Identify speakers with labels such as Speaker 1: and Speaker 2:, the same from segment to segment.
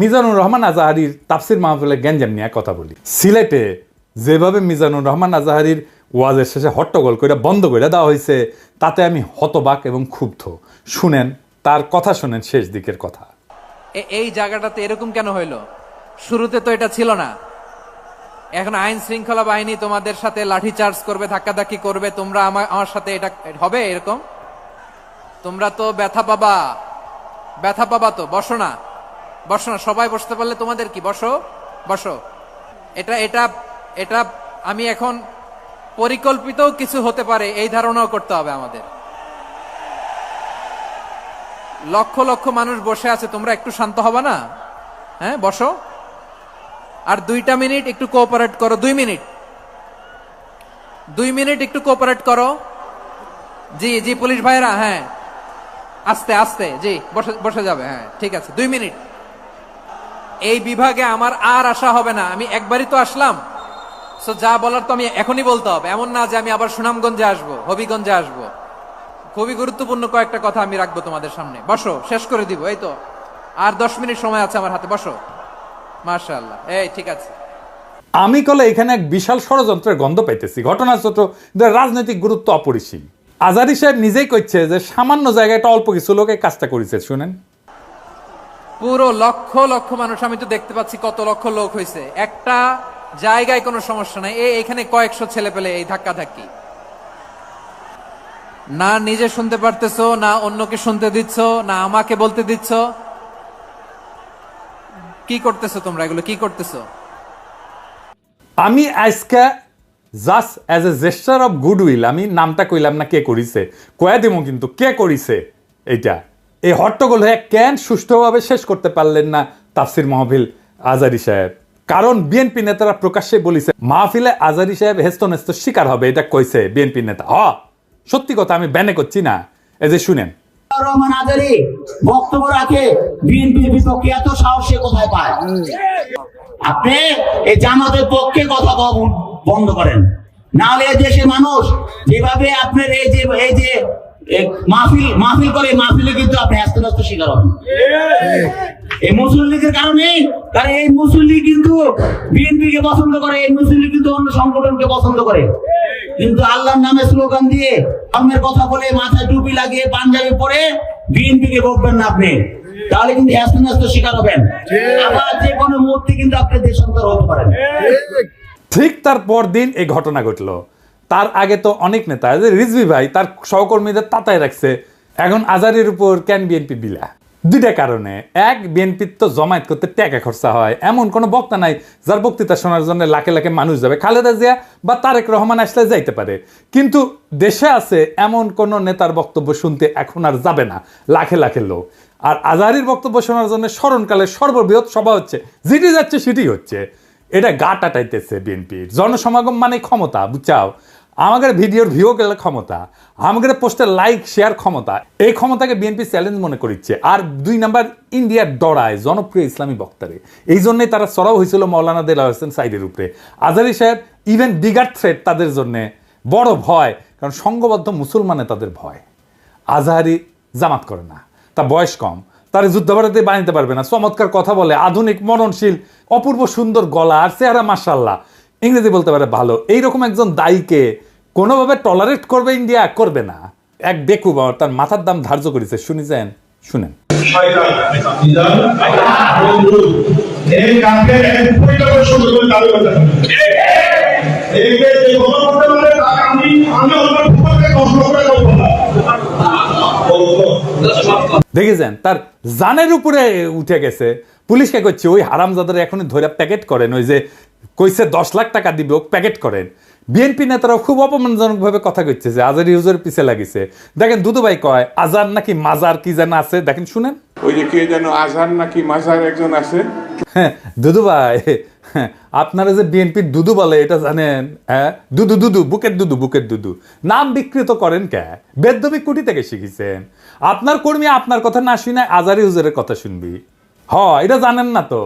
Speaker 1: মিজানুর রহমান আজাহারির তাফসির মাহফিলে গ্যাঞ্জাম নিয়ে কথা বলি। সিলেটে যেভাবে মিজানুর রহমান আজাহারির ওয়াজের শেষে হট্টগোল করে বন্ধ করে দেওয়া হয়েছে, তাতে আমি হতবাক এবং ক্ষুব্ধ। শুনেন তার কথা, শুনেন শেষ দিকের কথা।
Speaker 2: এই জায়গাটাতে এরকম কেন হইলো? শুরুতে তো এটা ছিল না। এখন আইন শৃঙ্খলা বাহিনী তোমাদের সাথে লাঠি চার্জ করবে, ধাক্কাধাক্কি করবে, তোমরা আমার সাথে এটা হবে এরকম? তোমরা তো ব্যথা পাবা তো। বসো না, সবাই বসতে পারলে তোমাদের কি? বসো। এটা আমি এখন পরিকল্পিত কিছু হতে পারে এই ধারণাও করতে হবে আমাদের। লক্ষ লক্ষ মানুষ বসে আছে, তোমরা একটু শান্ত হবে না? হ্যাঁ, বসো। আর 2 মিনিট একটু কোঅপারেট করো। 2 মিনিট একটু কোঅপারেট করো। জি পুলিশ ভাইরা, হ্যাঁ আস্তে জি বসে যাবে। হ্যাঁ ঠিক আছে, 2 মিনিট। এই বিভাগে আমার আর আসা হবে না। আমি একবারই তো আসলাম, সো যা বলার তো আমি এখনই বলতে হবে। এমন না যে আমি আবার সুনামগঞ্জে আসবো, হবিগঞ্জে আসবো। খুবই গুরুত্বপূর্ণ কয়েকটা কথা আমি রাখবো তোমাদের সামনে। বসো, শেষ করে দিব। এই তো আর 10 মিনিট সময় আছে আমার হাতে। বসো। মাশাআল্লাহ, এই ঠিক আছে।
Speaker 1: আমি কলে এখানে এক বিশাল ষড়যন্ত্রের গন্ধ পাইতেছি। ঘটনা ছোট, রাজনৈতিক গুরুত্ব অপরিসীম। আজারি সাহেব নিজেই কইছে যে সামান্য জায়গায় একটা অল্প কিছু লোক এই কাজটা করেছে। শুনেন,
Speaker 2: পুরো লক্ষ লক্ষ মানুষ, আমি তো দেখতে পাচ্ছি কত লক্ষ লোক হয়েছে। একটা জায়গায় কোনো সমস্যা নাই। এখানে কয়েকশো ছেলে পেলে এই ধাক্কাধাক্কি, না নিজে শুনতে পারতেছো, না অন্যকে শুনতে দিচ্ছ, না আমাকে বলতে দিচ্ছ। কি করতেছো তোমরা? এগুলো কি করতেছো?
Speaker 1: আমি আজকে just as a gesture of goodwill, আমি নামটা কইলাম না কে করিছে, কয়া দিব কিন্তু কে করিছে এইটা। এই হট্টগোল হয়ে কেন সুষ্ঠুভাবে শেষ করতে পারলেন না তাফসির মাহফিল আজারি সাহেব? কারণ বিএনপি নেতারা প্রকাশ্যে বলিছে মাহফিলে আজারি সাহেব হেস্তনেস্ত শিকার হবে, এটা কইছে বিএনপি নেতা। সত্যি কথা, আমি ব্যানে করছি না। এই যে শুনেন,
Speaker 3: রহমান আজারি বক্তব্য রাখে বিএনপির বিপক্ষে, এত সাহস সে কোথায় পায়? আপনি এই জামাতের পক্ষে কথা বন্ধ করেন, নাহলে দেশের মানুষ যেভাবে আপনার এই যে মাহফিল করে, মাহফিলে কিন্তু আপনি আস্তে শিকার হবেন এই মুসল্লিদের কারণে। কারণ এই মুসল্লি কিন্তু বিএনপিকে পছন্দ করে, এই মুসল্লি কিন্তু অন্য সংগঠনকে পছন্দ করে। কিন্তু আল্লাহর নামে স্লোগান দিয়ে, ধর্মের কথা বলে, মাথায় টুপি লাগিয়ে, পাঞ্জাবি পরে বিএনপিকে বলবেন না আপনি, তাহলে কিন্তু আস্তে শিকার হবেন। আবার যে কোনো মুহূর্তে কিন্তু আপনি দেশান্তর হতে পারেন।
Speaker 1: ঠিক তার পরদিন এই ঘটনা ঘটলো। তার আগে তো অনেক নেতা, রিজভী ভাই তার সহকর্মীদের তাতায় রাখছে। এখন আজারির উপর কেন বিএনপি বিলা? 2টা কারণে। এক, বিএনপির তো জমায়েত করতে টাকা খরচা হয়, এমন কোনো বক্তা নাই যার বক্তৃতা শোনার জন্য লাখে লাখে মানুষ যাবে। খালেদা জিয়া বা তারেক রহমান আসলে যাইতে পারে, কিন্তু দেশে আছে এমন কোন নেতার বক্তব্য শুনতে এখন আর যাবে না লাখে লাখে লোক। আর আজারির বক্তব্য শোনার জন্য স্মরণকালের সর্ববৃহৎ সভা হচ্ছে, যেটি যাচ্ছে সেটি হচ্ছে। এটা গা টাটাইতেছে বিএনপির। জনসমাগম মানে ক্ষমতা, বুঝাও। আমাদের ভিডিওর ভিউ গেলে ক্ষমতা, আমাদের পোস্টের লাইক শেয়ার ক্ষমতা। এই ক্ষমতাকে বিএনপি চ্যালেঞ্জ মনে করছে। আর 2 নাম্বার, ইন্ডিয়ার ডরায় জনপ্রিয় ইসলামী বক্তারে। এই জন্যই তারা চড়াও হয়েছিল মৌলানা দেলাওয়ার হোসেন সাইদের উপরে। আজারি সাহেব ইভেন বিগার থ্রেট তাদের জন্য বড় ভয়, কারণ সংঘবদ্ধ মুসলমানে তাদের ভয়। আজহারি জামাত করে না, তার বয়স কম, তার যুদ্ধাপরাধী বানাইতে পারবে না। চমৎকার কথা বলে, আধুনিক, মননশীল, অপূর্ব সুন্দর গলা আর চেহারা, মাশাআল্লাহ, ইংরেজি বলতে পারে ভালো। এইরকম একজন দায়ীকে কোনোভাবে টলারেট করবে ইন্ডিয়া? করবে না। এক বেকুব তার মাথার দাম ধার্য করেছে। শুনেছেন? শুনেন, দেখেছেন তার জানের উপরে উঠে গেছে। পুলিশকে করছে ওই হারামজাদার এখনই ধরে প্যাকেট করেন, ওই যে কইছে 10 লাখ টাকা দিবে, ও প্যাকেট করেন। বিএনপি নেতারাও খুব অপমানজনক ভাবে কথা কইছে যে আজারি হুজুরের পিছে লাগিছে। দেখেন দুদু ভাই কয় আজার নাকি মাজার কি যেন আছে, দেখেন শুনেন।
Speaker 4: ওই যে কে যেন আজার নাকি মাজার একজন আছে।
Speaker 1: হ্যাঁ দুদু ভাই, আপনারা যে বিএনপির দুদু বলে এটা জানেন? হ্যাঁ, দুদু বুকের দুদু নাম বিকৃত করেন কে? বেদবি কুটি থেকে শিখেছেন? আপনার কর্মী আপনার কথা না শুনে আজারি হুজুরের কথা শুনবি? এটা জানেন না তো?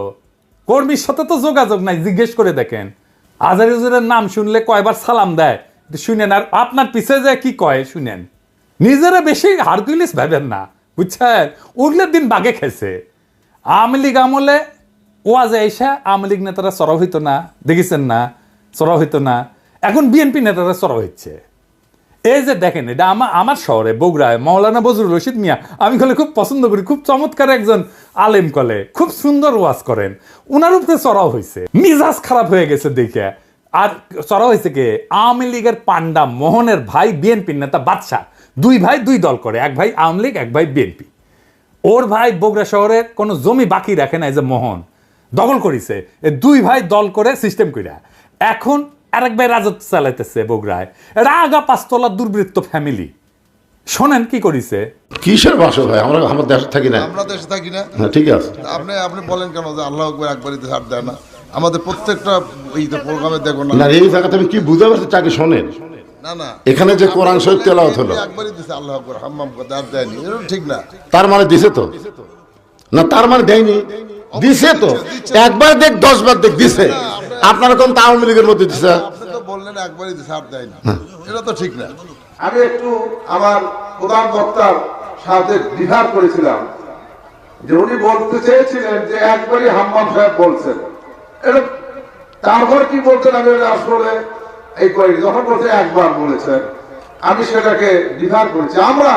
Speaker 1: কর্মীর সাথে তো যোগাযোগ নাই, জিজ্ঞেস করে দেখেন। আজারি হুজুরের নাম শুনলে কয়বার সালাম দেয় শুনেন, আর আপনার পিছে যে কি কয় শুনেন। নিজেরা বেশি হারকুলিস ভাবেন না, বুঝছেন? উঠলে দিন বাগে খেছে। আওয়ামী লীগ আমলে ওয়াজে আইসা আওয়ামী লীগ নেতারা চড়াও হইতো না, দেখেছেন না চড়াও হইতো না, এখন বিএনপি নেতারা চড়াও হচ্ছে। এই যে দেখেন, এটা আমার শহরে বগুড়ায় মাওলানা বজরুল রশিদ মিয়া, আমি কলে খুব পছন্দ করি, খুব চমৎকার একজন আলেম, কলে খুব সুন্দর ওয়াজ করেন, উনার উপরে চড়াও হয়েছে, মিজাজ খারাপ হয়ে গেছে দেখে। আর চড়াও হয়েছে কে? আওয়ামী লীগের পান্ডা মোহনের ভাই বিএনপির নেতা বাদশা, দুই ভাই দুই দল করে, এক ভাই আওয়ামী লীগ এক ভাই বিএনপি। ওর ভাই বগুড়া শহরের কোনো জমি বাকি রাখে না, এই যে মোহন দখল করেছে, এ দুই ভাই দল করে সিস্টেম কইরা এখন আরেক ভাই রাজত্ব চালাইতেছে বগুড়ায়। এরা আগা পাঁচতলা দুর্বৃত্ত ফ্যামিলি। শোনেন কি করিছে।
Speaker 5: কিসের বাসো ভাই, আমরা আমার দেশে থাকি না,
Speaker 6: আমরা দেশে থাকি না।
Speaker 5: হ্যাঁ ঠিক আছে।
Speaker 6: আপনি বলেন কেন যে আল্লাহ আকবার একবারই ছাড় দেয় না? আমাদের প্রত্যেকটা এই প্রোগ্রামে দেখো না,
Speaker 5: না এই জায়গাতে আমি কি বুঝতে পারছি, চাকরি শোনেন
Speaker 6: না না
Speaker 5: এখানে যে কোরআন শরীফ তেলাওয়াত হলো,
Speaker 6: একবারই দিছে আল্লাহ আকবার, হাম্মাম করতে আর দেয়নি, এটা ঠিক না।
Speaker 5: তার মানে দিছে তো না, তার মানে দেয়নি, দিছে তো, একবার দেখ 10 বার দেখ দিছে। আপনারা কোন আওয়ামী লীগের মধ্যে দিছে?
Speaker 6: আপনি তো বললেন একবারই দিছে আর দেয়নি, এটা তো ঠিক না।
Speaker 7: আমি একটু আমার প্রধান বক্তার সাথে বিহার করেছিলাম যে উনি বলতে চেয়েছিলেন যে একবারই হাম্মাম সাহেব বলছেন, এটা তারপর কি বলছেন আমি আসলে এই করি, যখন বলছে একবার বলেছেন আমি সেটাকে বিহার করেছি। আমরা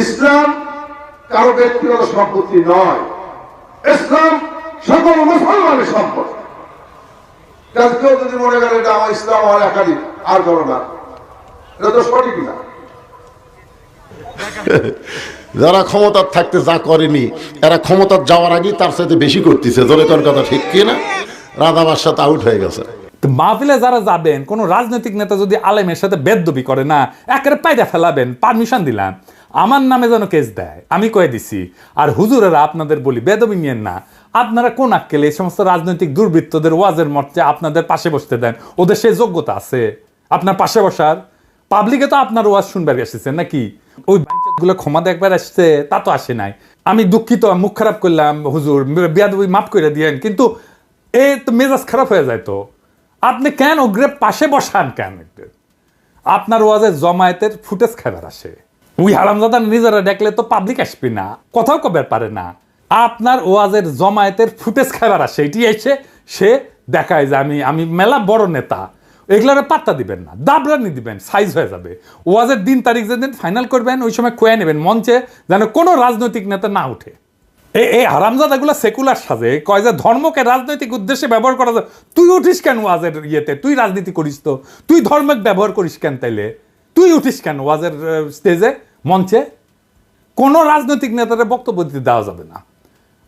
Speaker 7: ইসলাম কারো ব্যক্তিগত সম্পত্তি নয়, ইসলাম সকল মুসলমানের সম্পত্তি। কেউ যদি মনে করে এটা আমার ইসলাম আমার একাধিক আর করো না, এটা তো সঠিক না।
Speaker 5: যারা ক্ষমতার থাকতে যা করেনি, এরা ক্ষমতার যাওয়ার আগেই তার সাথে বেশি করতেছে। জোরে কোন কথা ঠিক কি না? রাধাবার সাথে আউট হয়ে গেছে।
Speaker 1: মাহফিলে যারা যাবেন, কোন রাজনৈতিক নেতা যদি আলেমের সাথে বেদবি করে না, একেবারে পায়দা ফেলাবেন, পারমিশন দিলাম, আমার নামে যেন কেস দেয়, আমি কয়ে দিছি। আর হুজুরেরা আপনাদের বলি, বেদবি নিয়েন না। আপনারা কোন আক্কেলে এই সমস্ত রাজনৈতিক দুর্বৃত্তদের ওয়াজের মঞ্চে আপনাদের পাশে বসতে দেন? ওদের সেই যোগ্যতা আছে আপনার পাশে বসার? পাবলিকে তো আপনার ওয়াজ শুনবার এসেছেন নাকি? ওই গুলো ক্ষমা দেখবার আসছে, তা তো আসে নাই। আমি দুঃখিত, মুখ খারাপ করলাম, হুজুর বেয়াদবি মাফ করে দিয়েন, কিন্তু এ তো মেজাজ খারাপ হয়ে যায়। তো আপনি কেন ওগ্রে পাশে বসান কেন? আপনার ওয়াজে জমায়েতের ফুটেজ খাবার আসে, ওই হারামজাদা নিজেরা দেখলে তো পাবলিক আসবে না, কথাও কবে পারে না। আপনার ওয়াজের জমায়েতের ফুটেজ খাবার আসে, এটি এসে সে দেখায় যে আমি মেলা বড় নেতা। এগুলোর পাত্তা দিবেন না, দাবরানি দিবেন, সাইজ হয়ে যাবে। ওয়াজের দিন তারিখ যেদিন ফাইনাল করবেন, ওই সময় কয়ে নেবেন মঞ্চে, যেন কোনো রাজনৈতিক নেতা না উঠে। এই হারামজাদাগুলো সেকুলার সাজে, কয় যে ধর্মকে রাজনৈতিক উদ্দেশ্যে ব্যবহার করা যায়। তুই উঠিস কেন ওয়াজের ইয়েতে? তুই রাজনীতি করিস তো, তুই ধর্মকে ব্যবহার করিস কেন? তাইলে তুই উঠিস কেন ওয়াজের স্টেজে, মঞ্চে? কোনো রাজনৈতিক নেতাদের বক্তব্য দিতে দেওয়া যাবে না।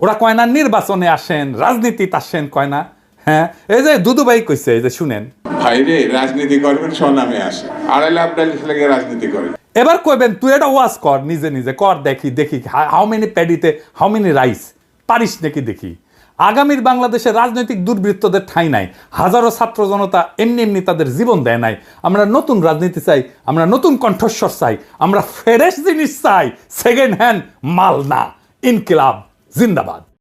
Speaker 1: ওরা কয় না নির্বাচনে আসেন, রাজনীতিতে আসেন, কয় না। হ্যাঁ, এই যে দুদুভাই কইছে, এই যে শুনেন,
Speaker 4: ভাইরে রাজনীতি করবেন স্বনামে আসে, 2.5 লাখ লেগে রাজনীতি করেন।
Speaker 1: এবার কইবেন তুই এটা ওয়াজ কর, নিজে নিজে কর, দেখি হাউ মেনি প্যাডিতে হাউ মেনি রাইস, পারিস নাকি দেখি। আগামীর বাংলাদেশে রাজনৈতিক দুর্বৃত্তদের ঠাঁই নাই। হাজারো ছাত্র জনতা এমনি এমনি তাদের জীবন দেয় নাই। আমরা নতুন রাজনীতি চাই, আমরা নতুন কণ্ঠস্বর চাই, আমরা ফ্রেশ জিনিস চাই, সেকেন্ড হ্যান্ড মাল না। ইনকিলাব জিন্দাবাদ।